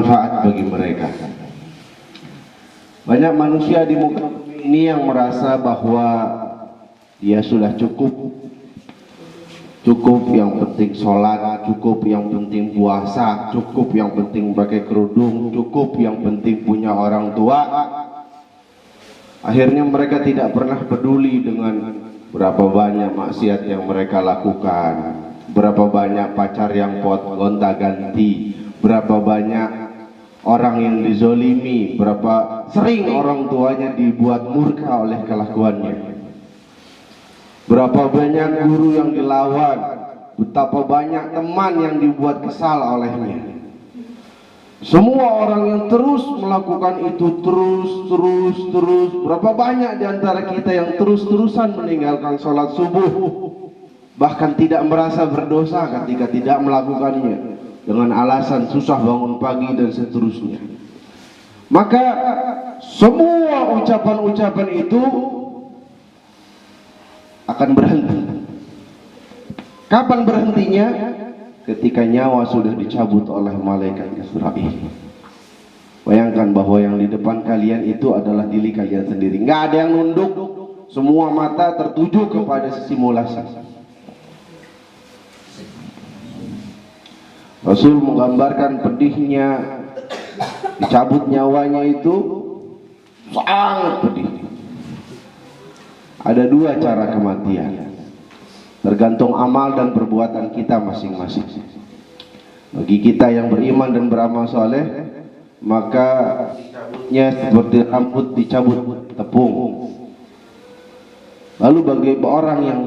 bermanfaat bagi mereka. Banyak manusia di muka bumi ini yang merasa bahwa dia sudah cukup yang penting sholat, cukup yang penting puasa, cukup yang penting pakai kerudung, cukup yang penting punya orang tua. Akhirnya mereka tidak pernah peduli dengan berapa banyak maksiat yang mereka lakukan, berapa banyak pacar yang gonta-ganti, berapa banyak orang yang dizolimi, berapa sering orang tuanya dibuat murka oleh kelakuannya, berapa banyak guru yang dilawan, betapa banyak teman yang dibuat kesal olehnya. Semua orang yang terus melakukan itu terus. Berapa banyak di antara kita yang terus-terusan meninggalkan sholat subuh, bahkan tidak merasa berdosa ketika tidak melakukannya, dengan alasan susah bangun pagi dan seterusnya. Maka semua ucapan-ucapan itu akan berhenti. Kapan berhentinya? Ketika nyawa sudah dicabut oleh malaikat Israil. Bayangkan bahwa yang di depan kalian itu adalah diri kalian sendiri. Nggak ada yang nunduk, semua mata tertuju kepada simulasi. Rasul menggambarkan pedihnya dicabut nyawanya itu sangat pedih. Ada dua cara kematian, tergantung amal dan perbuatan kita masing-masing. Bagi kita yang beriman dan beramal soleh, maka dicabutnya seperti rambut dicabut tepung. Lalu bagi orang yang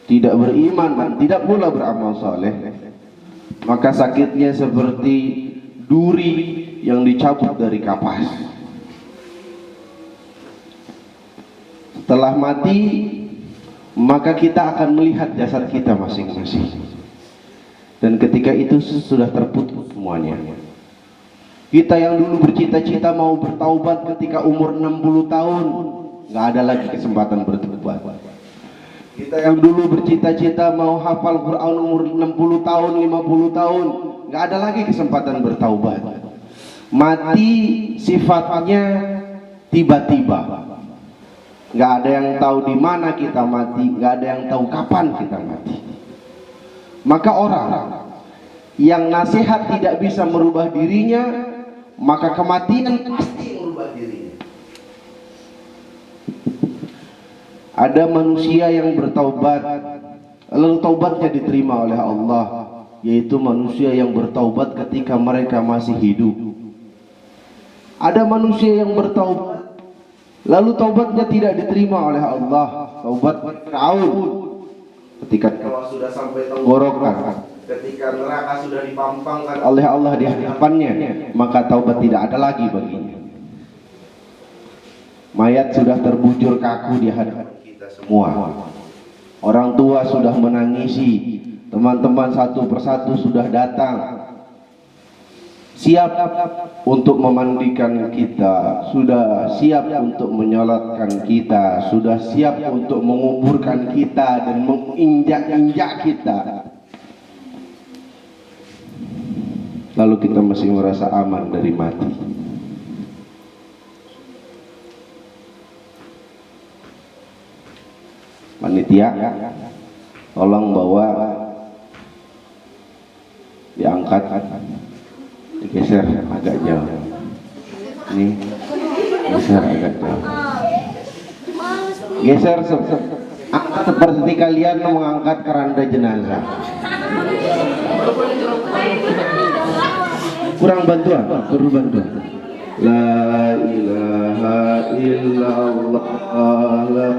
tidak beriman dan tidak pula beramal soleh, maka sakitnya seperti duri yang dicabut dari kapas. Setelah mati, maka kita akan melihat jasad kita masing-masing. Dan ketika itu sudah terputus semuanya. Kita yang dulu bercita-cita mau bertaubat ketika umur 60 tahun, nggak ada lagi kesempatan bertaubat. Kita yang dulu bercita-cita mau hafal Quran umur 60 tahun, 50 tahun, nggak ada lagi kesempatan bertaubat. Mati sifatnya tiba-tiba. Nggak ada yang tahu di mana kita mati, nggak ada yang tahu kapan kita mati. Maka orang yang nasihat tidak bisa merubah dirinya, maka kematian pasti merubah dirinya. Ada manusia yang bertaubat, lalu taubatnya diterima oleh Allah, yaitu manusia yang bertaubat ketika mereka masih hidup. Ada manusia yang bertaubat, lalu taubatnya tidak diterima oleh Allah. Taubat Fir'aun ketika sudah sampai tenggorokan, ketika neraka sudah dipampangkan oleh Allah di hadapannya, maka taubat tidak ada lagi baginya. Mayat sudah terbujur kaku di hadapan kita semua. Orang tua sudah menangisi, teman-teman satu persatu sudah datang, siap untuk memandikan kita, sudah siap untuk menyolatkan kita, sudah siap untuk menguburkan kita dan menginjak-injak kita. Lalu kita masih merasa aman dari mati. Panitia, tolong bawa, diangkat, digeser agak jauh. Ini geser agak jauh. Geser angkat seperti kalian mengangkat keranda jenazah. Kurang bantuan, perlu bantuan. La ilaha illallah, la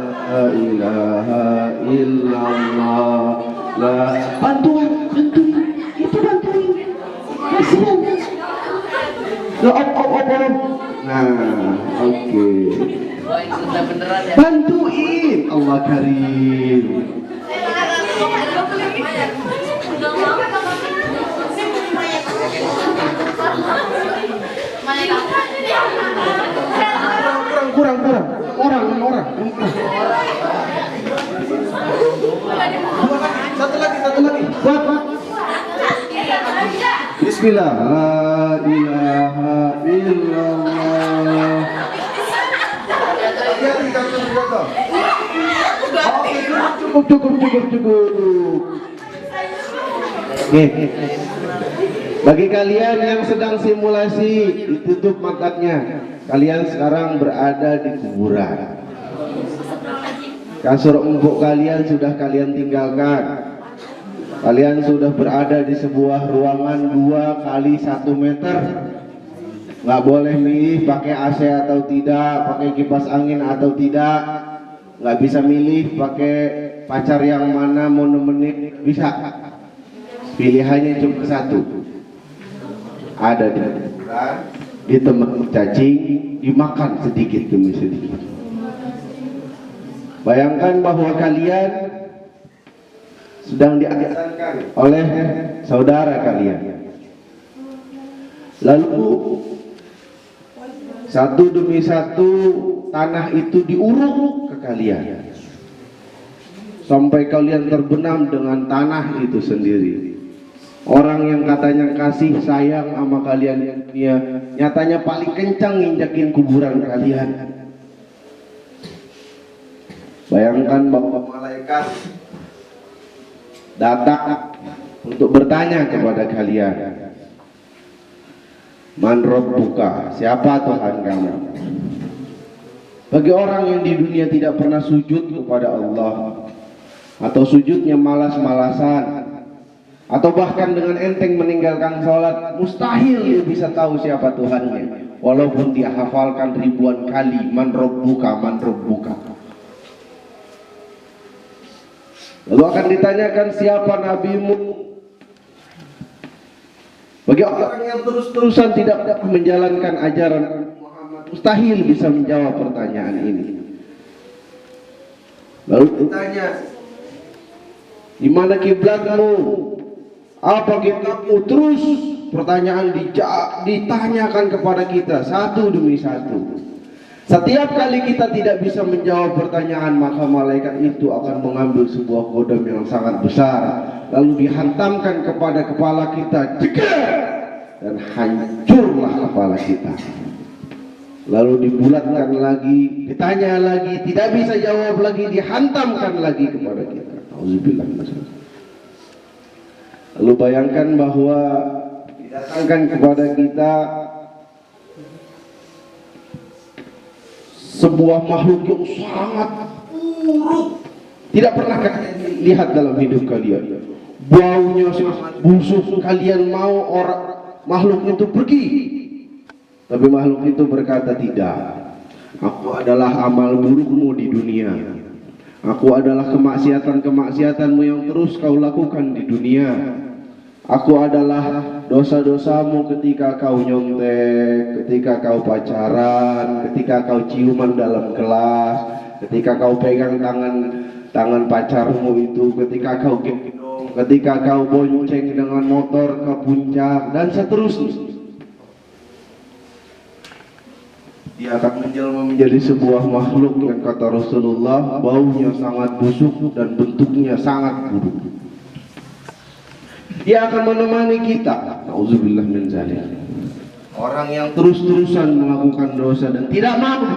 ilaha illallah, la. Bantuin, itu bantuin. Kasihan. Nah, oke. Bantuin, Allah karim. Kurang. Orang. Satu lagi. Buat. Bismillah. La ilaha Cukup. Oke. Bagi kalian yang sedang simulasi, ditutup matanya. Kalian sekarang berada di kuburan. Kasur empuk kalian sudah kalian tinggalkan. Kalian sudah berada di sebuah ruangan 2 kali 1 meter. Nggak boleh milih pakai AC atau tidak, pakai kipas angin atau tidak. Nggak bisa milih pakai pacar yang mana mau nemenin, bisa. Pilihannya cuma satu. Ada di tempat cacing, dimakan sedikit demi sedikit. Bayangkan bahwa kalian sedang diajarkan oleh saudara kalian. Lalu satu demi satu tanah itu diuruk ke kalian sampai kalian terbenam dengan tanah itu sendiri. Orang yang katanya kasih sayang sama kalian yang dunia, nyatanya paling kencang nginjakin kuburan kalian. Bayangkan bahwa malaikat datang untuk bertanya kepada kalian, Man Rabbuka, siapa Tuhan kamu? Bagi orang yang di dunia tidak pernah sujud kepada Allah, atau sujudnya malas-malasan, atau bahkan dengan enteng meninggalkan sholat, mustahil dia bisa tahu siapa Tuhannya, walaupun dia hafalkan ribuan kali Man Rabbuka, Man Rabbuka. Lalu akan ditanyakan siapa nabimu. Bagi orang yang terus-terusan tidak menjalankan ajaran Muhammad, mustahil bisa menjawab pertanyaan ini. Lalu ditanya, di mana kiblatmu? Apa kitabmu? Terus pertanyaan ditanyakan kepada kita satu demi satu. Setiap kali kita tidak bisa menjawab pertanyaan, maka malaikat itu akan mengambil sebuah kodam yang sangat besar, lalu dihantamkan kepada kepala kita, dan hancurlah kepala kita. Lalu dibulatkan lagi, ditanya lagi, tidak bisa jawab lagi, dihantamkan lagi kepada kita. Auzubillah. Lalu bayangkan bahwa didatangkan kepada kita sebuah makhluk yang sangat buruk, tidak pernah kalian lihat dalam hidup kalian. Baunya sangat busuk. Kalian mau orang makhluk itu pergi, tapi makhluk itu berkata, tidak, aku adalah amal burukmu di dunia. Aku adalah kemaksiatan-kemaksiatanmu yang terus kau lakukan di dunia. Aku adalah dosa-dosamu ketika kau nyontek, ketika kau pacaran, ketika kau ciuman dalam kelas, ketika kau pegang tangan pacarmu itu, ketika kau gendong, ketika kau bonceng dengan motor ke puncak, dan seterusnya. Dia akan menjelma menjadi sebuah makhluk yang kata Rasulullah baunya sangat busuk dan bentuknya sangat buruk. Dia akan menemani kita. Nauzubillah min dzalik. Orang yang terus-terusan melakukan dosa dan tidak mau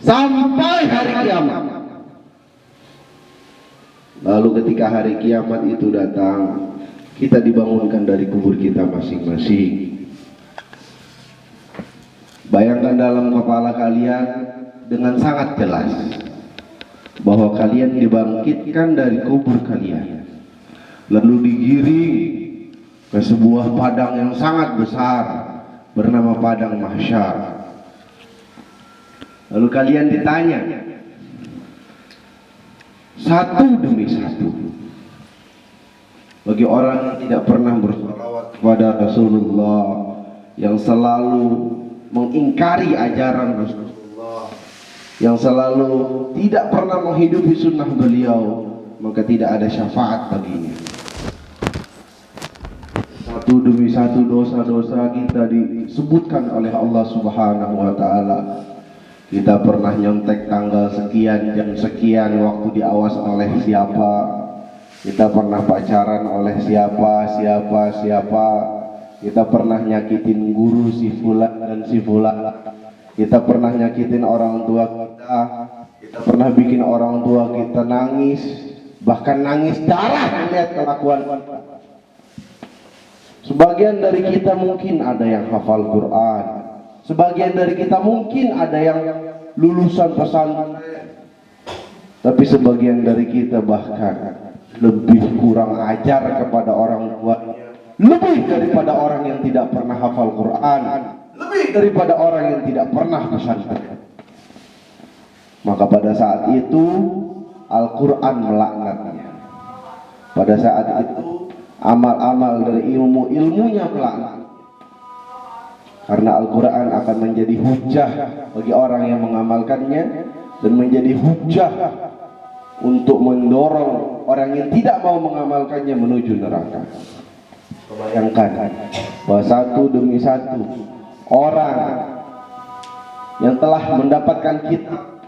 sampai hari kiamat. Lalu ketika hari kiamat itu datang, kita dibangunkan dari kubur kita masing-masing. Bayangkan dalam kepala kalian dengan sangat jelas bahwa kalian dibangkitkan dari kubur kalian, lalu digiring ke sebuah padang yang sangat besar bernama padang mahsyar. Lalu kalian ditanya satu demi satu. Bagi orang yang tidak pernah bersalawat kepada Rasulullah, yang selalu mengingkari ajaran Rasulullah, yang selalu tidak pernah menghidupi sunnah beliau, maka tidak ada syafaat baginya. Satu demi satu dosa-dosa kita disebutkan oleh Allah Subhanahu wa Ta'ala. Kita pernah nyontek tanggal sekian, jam sekian, waktu diawas oleh siapa. Kita pernah pacaran oleh siapa. Kita pernah nyakitin guru si fulan dan si fulan. Kita pernah nyakitin orang tua kita. Kita pernah bikin orang tua kita nangis, bahkan nangis darah melihat kelakuan kita. Sebagian dari kita mungkin ada yang hafal Quran, sebagian dari kita mungkin ada yang lulusan pesantren, tapi sebagian dari kita bahkan lebih kurang ajar kepada orang tuanya, lebih daripada orang yang tidak pernah hafal Quran, lebih daripada orang yang tidak pernah pesantren. Maka pada saat itu Al-Quran melaknatnya. Pada saat itu amal-amal dari ilmunya melaknat. Karena Al-Quran akan menjadi hujah bagi orang yang mengamalkannya, dan menjadi hujah untuk mendorong orang yang tidak mau mengamalkannya menuju neraka. Bayangkan bahwa satu demi satu orang yang telah mendapatkan kitab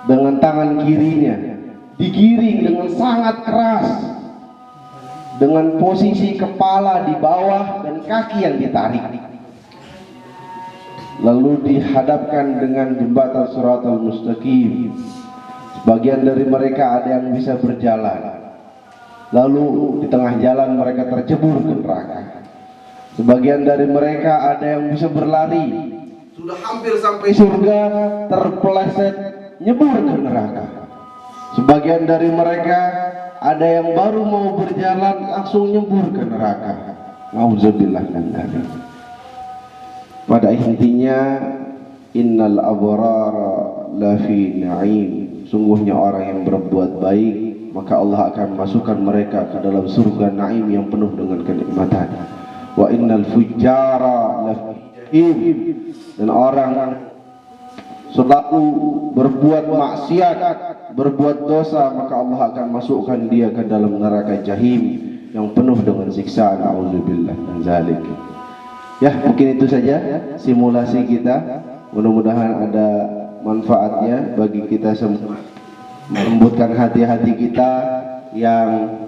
dengan tangan kirinya digiring dengan sangat keras, dengan posisi kepala di bawah dan kaki yang ditarik, lalu dihadapkan dengan jembatan Shiratal Mustaqim. Sebagian dari mereka ada yang bisa berjalan, lalu di tengah jalan mereka tercebur ke neraka. Sebagian dari mereka ada yang bisa berlari, sudah hampir sampai surga, terpeleset nyebur ke neraka. Sebagian dari mereka ada yang baru mau berjalan langsung nyebur ke neraka. Nauzubillah min dzalik. Pada intinya, innal abrara lafi na'im. Sungguhnya orang yang berbuat baik, maka Allah akan masukkan mereka ke dalam surga na'im yang penuh dengan kenikmatan. Wa innal fujjara lafi jahim. Dan orang selalu berbuat maksiat, berbuat dosa, maka Allah akan masukkan dia ke dalam neraka jahim yang penuh dengan siksaan. Auzubillah min dzalik. Ya, mungkin itu saja simulasi kita. Mudah-mudahan ada manfaatnya bagi kita semua, melembutkan hati-hati kita yang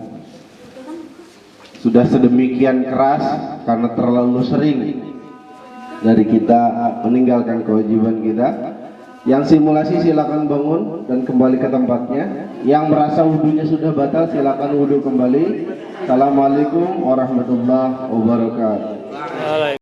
sudah sedemikian keras karena terlalu sering dari kita meninggalkan kewajiban kita. Yang simulasi silakan bangun dan kembali ke tempatnya. Yang merasa wudunya sudah batal silakan wudu kembali. Assalamualaikum warahmatullahi wabarakatuh.